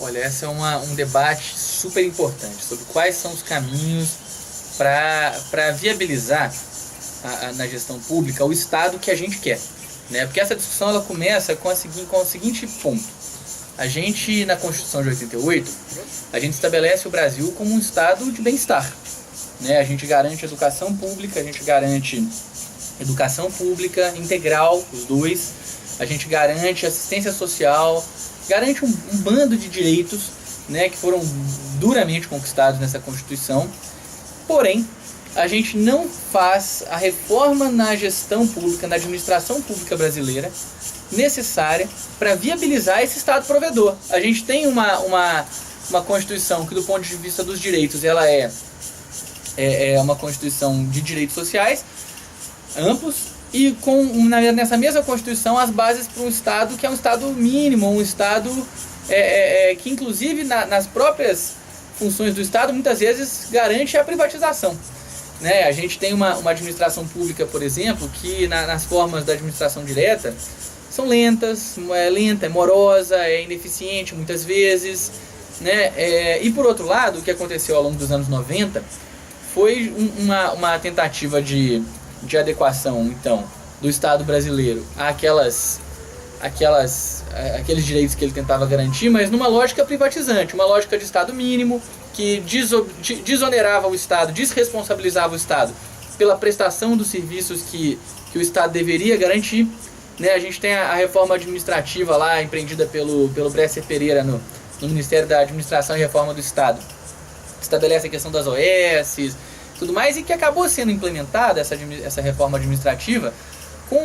Olha, esse é um debate super importante sobre quais são os caminhos para viabilizar na gestão pública o Estado que a gente quer. Né? Porque essa discussão ela começa com o seguinte ponto. A gente, na Constituição de 88, a gente estabelece o Brasil como um Estado de bem-estar. Né? A gente garante educação pública, a gente garante educação pública integral, os dois. A gente garante assistência social, garante um bando de direitos, né, que foram duramente conquistados nessa Constituição. Porém, a gente não faz a reforma na gestão pública, na administração pública brasileira, necessária para viabilizar esse Estado provedor. A gente tem uma Constituição que, do ponto de vista dos direitos, ela é uma Constituição de direitos sociais amplos, e nessa mesma Constituição as bases para um Estado que é um Estado mínimo, um Estado que inclusive nas próprias funções do Estado muitas vezes garante a privatização. Né? A gente tem uma administração pública, por exemplo, que nas formas da administração direta são lentas, é morosa, é ineficiente muitas vezes. Né? E por outro lado, o que aconteceu ao longo dos anos 90 foi uma tentativa de adequação, então, do Estado brasileiro àqueles direitos que ele tentava garantir, mas numa lógica privatizante, uma lógica de Estado mínimo, que desonerava o Estado, desresponsabilizava o Estado pela prestação dos serviços que o Estado deveria garantir. Né? A gente tem a reforma administrativa lá, empreendida pelo Bresser Pereira no Ministério da Administração e Reforma do Estado, que estabelece a questão das OS, tudo mais, e que acabou sendo implementada essa reforma administrativa com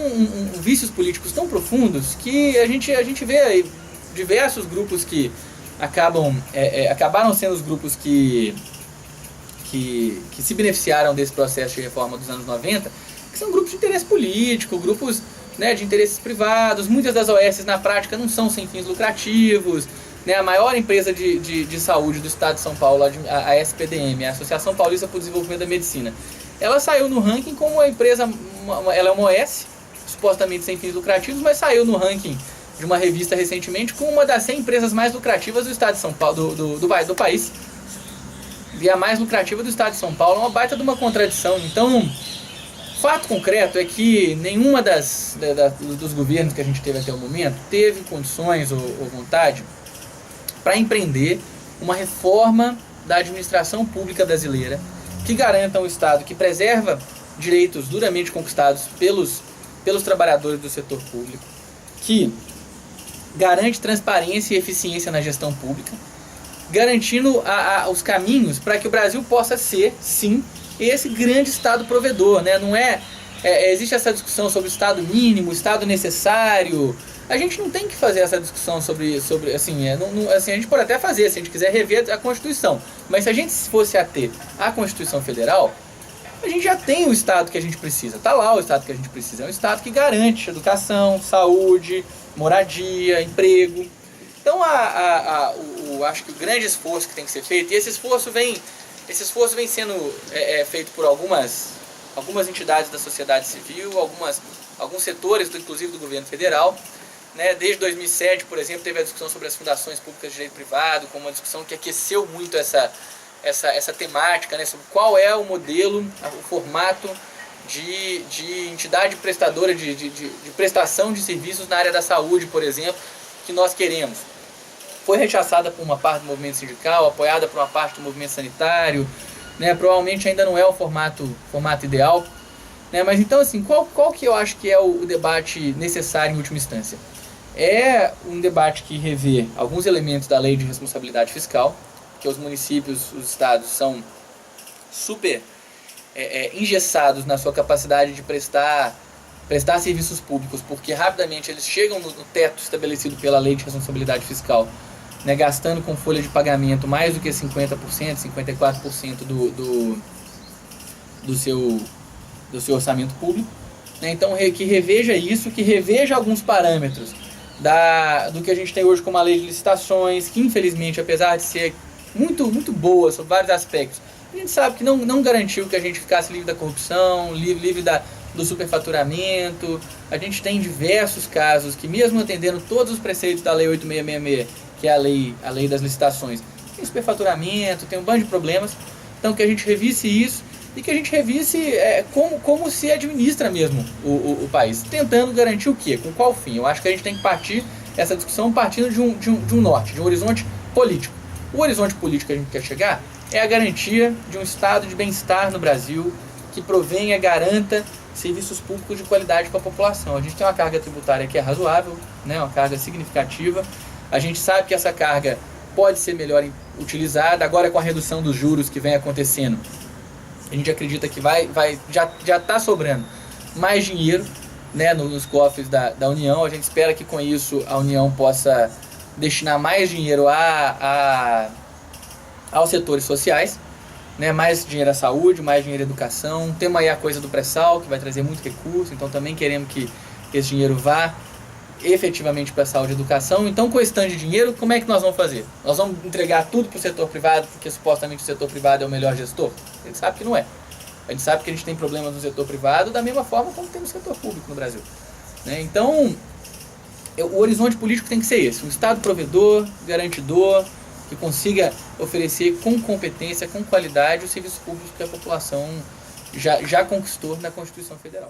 vícios políticos tão profundos que a gente vê aí diversos grupos que acabaram sendo os grupos que se beneficiaram desse processo de reforma dos anos 90, que são grupos de interesse político, grupos, né, de interesses privados. Muitas das OS na prática não são sem fins lucrativos. Né, a maior empresa de saúde do estado de São Paulo, a SPDM, a Associação Paulista para o Desenvolvimento da Medicina, ela saiu no ranking como uma empresa, ela é uma OS, supostamente sem fins lucrativos, mas saiu no ranking de uma revista recentemente como uma das 100 empresas mais lucrativas do estado de São Paulo, do país. E a mais lucrativa do estado de São Paulo. É uma baita de uma contradição. Então, fato concreto é que nenhuma dos governos que a gente teve até o momento teve condições ou vontade para empreender uma reforma da administração pública brasileira que garanta um Estado que preserva direitos duramente conquistados pelos trabalhadores do setor público, que garante transparência e eficiência na gestão pública, garantindo os caminhos para que o Brasil possa ser, sim, esse grande Estado provedor. Né? Não existe essa discussão sobre o Estado mínimo, o Estado necessário. A gente não tem que fazer essa discussão sobre assim, a gente pode até fazer, se a gente quiser rever a Constituição, mas se a gente fosse ater à Constituição Federal, a gente já tem o Estado que a gente precisa. Está lá o Estado que a gente precisa. É um Estado que garante educação, saúde, moradia, emprego. Então, acho que o grande esforço que tem que ser feito, e esse esforço vem sendo feito por algumas entidades da sociedade civil, alguns setores, inclusive do governo federal. Né? Desde 2007, por exemplo, teve a discussão sobre as fundações públicas de direito privado, como uma discussão que aqueceu muito essa temática, né? Sobre qual é o modelo, o formato de entidade prestadora de prestação de serviços na área da saúde, por exemplo, que nós queremos. Foi rechaçada por uma parte do movimento sindical, apoiada por uma parte do movimento sanitário, né? Provavelmente ainda não é o formato ideal. Né? Mas então, assim, qual que eu acho que é o debate necessário em última instância? É um debate que revê alguns elementos da lei de responsabilidade fiscal, que os municípios, os estados são super engessados na sua capacidade de prestar serviços públicos, porque rapidamente eles chegam no teto estabelecido pela lei de responsabilidade fiscal, né, gastando com folha de pagamento mais do que 50%, 54% do seu orçamento público. Né? Então, que reveja isso, que reveja alguns parâmetros do que a gente tem hoje como a lei de licitações, que infelizmente, apesar de ser muito, muito boa sobre vários aspectos, a gente sabe que não garantiu que a gente ficasse livre da corrupção, livre do superfaturamento. A gente tem diversos casos que, mesmo atendendo todos os preceitos da lei 8666, que é a lei das licitações, tem superfaturamento, tem um bando de problemas. Então que a gente revisse isso e que a gente revisse como se administra mesmo o país, tentando garantir o quê? Com qual fim? Eu acho que a gente tem que partir essa discussão partindo de um norte, de um horizonte político. O horizonte político que a gente quer chegar é a garantia de um estado de bem-estar no Brasil que provenha, garanta serviços públicos de qualidade para a população. A gente tem uma carga tributária que é razoável, né, uma carga significativa. A gente sabe que essa carga pode ser melhor utilizada. Agora, com a redução dos juros que vem acontecendo, a gente acredita que já está sobrando mais dinheiro, né, nos cofres da União. A gente espera que com isso a União possa destinar mais dinheiro aos setores sociais, né, mais dinheiro à saúde, mais dinheiro à educação. Temos aí a coisa do pré-sal, que vai trazer muito recurso, então também queremos que esse dinheiro vá efetivamente para a saúde e educação. Então, com esse tanto de dinheiro, como é que nós vamos fazer? Nós vamos entregar tudo para o setor privado, porque supostamente o setor privado é o melhor gestor? A gente sabe que não é. A gente sabe que a gente tem problemas no setor privado da mesma forma como tem no setor público no Brasil, né? Então, o horizonte político tem que ser esse: um Estado provedor, garantidor, que consiga oferecer com competência, com qualidade, os serviços públicos que a população já conquistou na Constituição Federal.